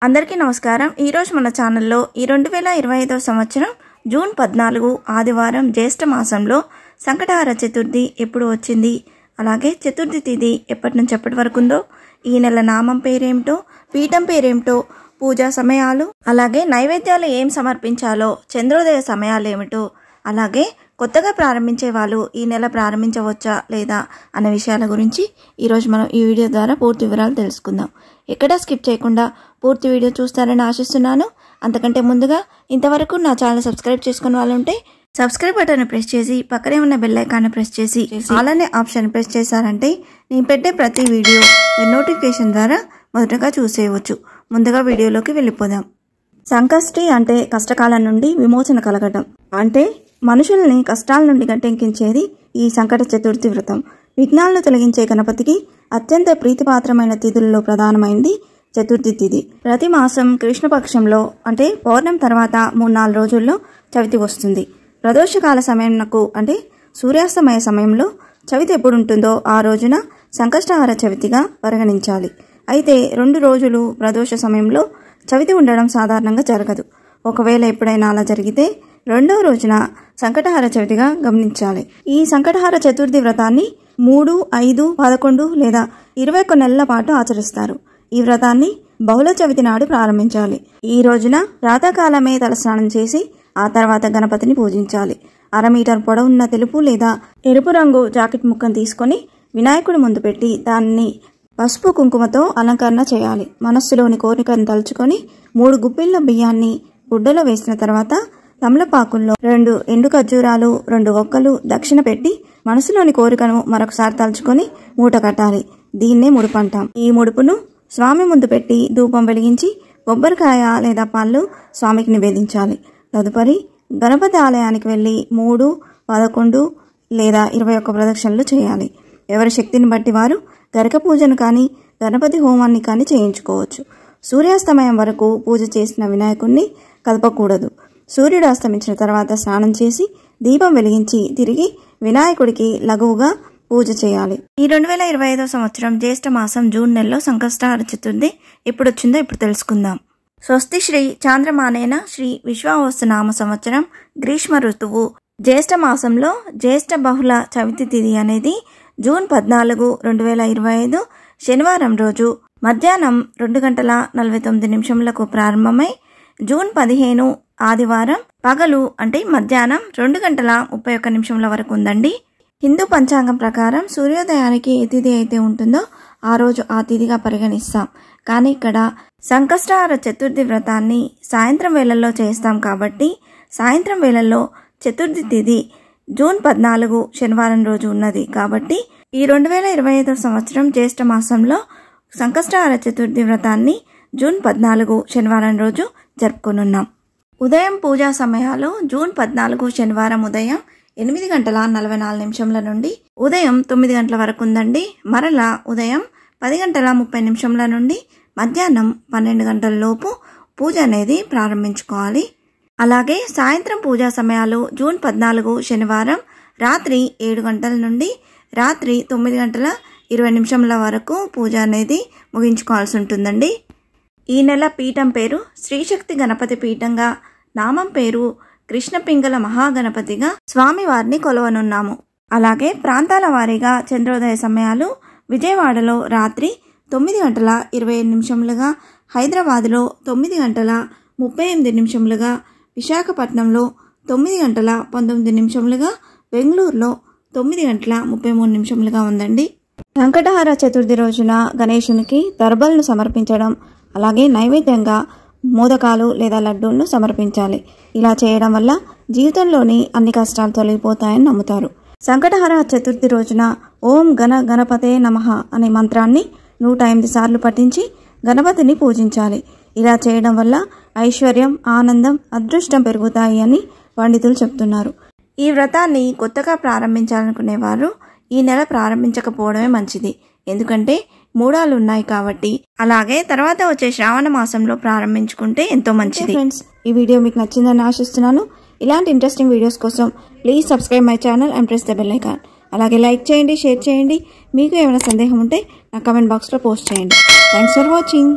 అందరికీ నమస్కారం। ఈ రోజు మన ఛానల్లో ఈ 2025 సంవత్సరం జూన్ 14 ఆదివారం జ్యేష్ఠ మాసంలో సంకటహార చతుర్థి ఎప్పుడు వచ్చింది, అలాగే చతుర్థి తిథి ఎప్పటి నుంచి ఎప్పటి వరకు ఉందో, ఈ నెల నామం పేరేంటో, పీఠం పేరేంటో, పూజా సమయాలు, అలాగే నైవేద్యాలు ఏం సమర్పించాలో, చంద్రోదయ సమయాలు ఏమిటో, అలాగే కొత్తగా ప్రారంభించే వాళ్ళు ఈ నెల ప్రారంభించవచ్చా లేదా అనే విషయాల గురించి ఈరోజు మనం ఈ వీడియో ద్వారా పూర్తి వివరాలు తెలుసుకుందాం। ఎక్కడా స్కిప్ చేయకుండా పూర్తి వీడియో చూస్తారని ఆశిస్తున్నాను। అంతకంటే ముందుగా ఇంతవరకు నా ఛానల్ సబ్స్క్రైబ్ చేసుకున్న వాళ్ళు ఉంటే సబ్స్క్రైబ్ బటన్ ప్రెస్ చేసి పక్కనే ఉన్న బెల్ ఐకాన్ ప్రెస్ చేసి ఆల్ అనే ఆప్షన్ ప్రెస్ చేశారంటే నేను పెట్టే ప్రతి వీడియో నోటిఫికేషన్ ద్వారా మొదటగా చూసేయవచ్చు। ముందుగా వీడియోలోకి వెళ్ళిపోదాం। సంకష్టి అంటే కష్టకాలం నుండి విమోచన కలగటం, అంటే మనుషుల్ని కష్టాల నుండి గట్టెక్కించేది ఈ సంకట చతుర్థి వ్రతం। విఘ్నాలను తొలగించే గణపతికి అత్యంత ప్రీతిపాత్రమైన తిథులలో ప్రధానమైంది చతుర్థి తిథి। ప్రతి మాసం కృష్ణపక్షంలో అంటే పౌర్ణమి తర్వాత 3-4 రోజుల్లో చవితి వస్తుంది। ప్రదోషకాల సమయంకు అంటే సూర్యాస్తమయ సమయంలో చవితి ఎప్పుడు ఉంటుందో ఆ రోజున సంకష్టహార చవితిగా పరిగణించాలి। అయితే 2 రోజులు ప్రదోష సమయంలో చవితి ఉండడం సాధారణంగా జరగదు। ఒకవేళ ఎప్పుడైనా అలా జరిగితే 2వ రోజున సంకటహార చవితిగా గమనించాలి। ఈ సంకటహార చతుర్థి వ్రతాన్ని 3, 5, 11 లేదా 21 నెలల పాటు ఆచరిస్తారు। ఈ వ్రతాన్ని బహుళ చవితి నాడు ప్రారంభించాలి। ఈ రోజున ప్రాతకాలమే తలస్నానం చేసి ఆ తర్వాత గణపతిని పూజించాలి। 1/2 మీటర్ పొడవున్న తెలుపు లేదా ఎరుపు రంగు జాకెట్ ముక్కను తీసుకొని వినాయకుడి ముందు పెట్టి దాన్ని పసుపు కుంకుమతో అలంకరణ చేయాలి। మనస్సులోని కోరికను తలుచుకొని 3 గుప్పిళ్ల బియ్యాన్ని గుడ్డలో వేసిన తర్వాత తమలపాకుల్లో 2 ఎండు ఖర్జూరాలు, 2 ఒక్కలు దక్షిణ పెట్టి మనసులోని కోరికను మరొకసారి తలుచుకొని మూట కట్టాలి। దీన్నే ముడుపు అంటాం। ఈ ముడుపును స్వామి ముందు పెట్టి ధూపం వెలిగించి కొబ్బరికాయ లేదా పళ్ళు స్వామికి నివేదించాలి। తదుపరి గణపతి ఆలయానికి వెళ్లి 3, 11 లేదా 21 ప్రదక్షిణలు చేయాలి। ఎవరి శక్తిని బట్టి వారు గరక పూజను కానీ గణపతి హోమాన్ని కానీ చేయించుకోవచ్చు। సూర్యాస్తమయం వరకు పూజ చేసిన వినాయకుడిని కదపకూడదు। సూర్యుడు అస్తమించిన తర్వాత స్నానం చేసి దీపం వెలిగించి తిరిగి వినాయకుడికి లఘువుగా పూజ చేయాలి। ఈ 2025 సంవత్సరం జ్యేష్ఠ మాసం జూన్ నెలలో సంకష్టహార చతుర్థి ఎప్పుడు వచ్చిందో ఇప్పుడు తెలుసుకుందాం। స్వస్తి శ్రీ చాంద్రమానేన శ్రీ విశ్వావసు నామ సంవత్సరం గ్రీష్మ ఋతువు జ్యేష్ఠ మాసంలో జ్యేష్ఠ బహుళ చవితి తిథి అనేది జూన్ 14, 2025 శనివారం రోజు మధ్యాహ్నం 2:49 ప్రారంభమై జూన్ 15 ఆదివారం పగలు అంటే మధ్యాహ్నం 2:31 వరకు ఉందండి। హిందూ పంచాంగం ప్రకారం సూర్యోదయానికి ఏ తిథి అయితే ఉంటుందో ఆ రోజు ఆ తిథిగా పరిగణిస్తాం। కానీ ఇక్కడ సంకష్టహార చతుర్థి వ్రతాన్ని సాయంత్రం వేళల్లో చేస్తాం కాబట్టి సాయంత్రం వేళల్లో చతుర్థి తిథి జూన్ 14 శనివారం రోజు ఉన్నది కాబట్టి ఈ 2025 సంవత్సరం జ్యేష్ఠ మాసంలో సంకష్టహార చతుర్థి వ్రతాన్ని జూన్ 14 శనివారం రోజు జరుపుకొనున్నాం। ఉదయం పూజా సమయాలు జూన్ 14 శనివారం ఉదయం 8:44 నుండి ఉదయం 9 గంటల వరకు ఉందండి। మరలా ఉదయం 10:30 నుండి మధ్యాహ్నం 12 గంటల లోపు పూజ అనేది ప్రారంభించుకోవాలి। అలాగే సాయంత్రం పూజా సమయాలు జూన్ 14 శనివారం రాత్రి 7 గంటల నుండి రాత్రి 9:20 వరకు పూజ అనేది ముగించుకోవాల్సి ఉంటుందండి। ఈ నెల పీఠం పేరు శ్రీశక్తి గణపతి పీఠంగా, నామం పేరు కృష్ణపింగళ మహాగణపతిగా స్వామివారిని కొలవనున్నాము। అలాగే ప్రాంతాల వారీగా చంద్రోదయ సమయాలు విజయవాడలో రాత్రి 9:27 హైదరాబాద్లో 9:38 విశాఖపట్నంలో 9:19 బెంగళూరులో 9:33 ఉందండి। సంకటహార చతుర్థి రోజున గణేశునికి దర్బలను సమర్పించడం, అలాగే నైవేద్యంగా మోదకాలు లేదా లడ్డూలను సమర్పించాలి। ఇలా చేయడం వల్ల జీవితంలోని అన్ని కష్టాలు తొలగిపోతాయని నమ్ముతారు। సంకటహార చతుర్థి రోజున ఓం గణ గణపతే నమః అనే మంత్రాన్ని 108 సార్లు పఠించి గణపతిని పూజించాలి। ఇలా చేయడం వల్ల ఐశ్వర్యం, ఆనందం, అదృష్టం పెరుగుతాయి అని పండితులు చెప్తున్నారు। ఈ వ్రతాన్ని కొత్తగా ప్రారంభించాలనుకునేవారు ఈ నెల ప్రారంభించకపోవడమే మంచిది, ఎందుకంటే మూడాలు ఉన్నాయి కాబట్టి। అలాగే తర్వాత వచ్చే శ్రావణ మాసంలో ప్రారంభించుకుంటే ఎంతో మంచిది। ఫ్రెండ్స్, ఈ వీడియో మీకు నచ్చిందని ఆశిస్తున్నాను। ఇలాంటి ఇంట్రెస్టింగ్ వీడియోస్ కోసం please subscribe my channel and press the bell icon. అలాగే లైక్ చేయండి, షేర్ చేయండి। మీకు ఏమైనా సందేహం ఉంటే నా కమెంట్ బాక్స్లో పోస్ట్ చేయండి। Thanks for watching.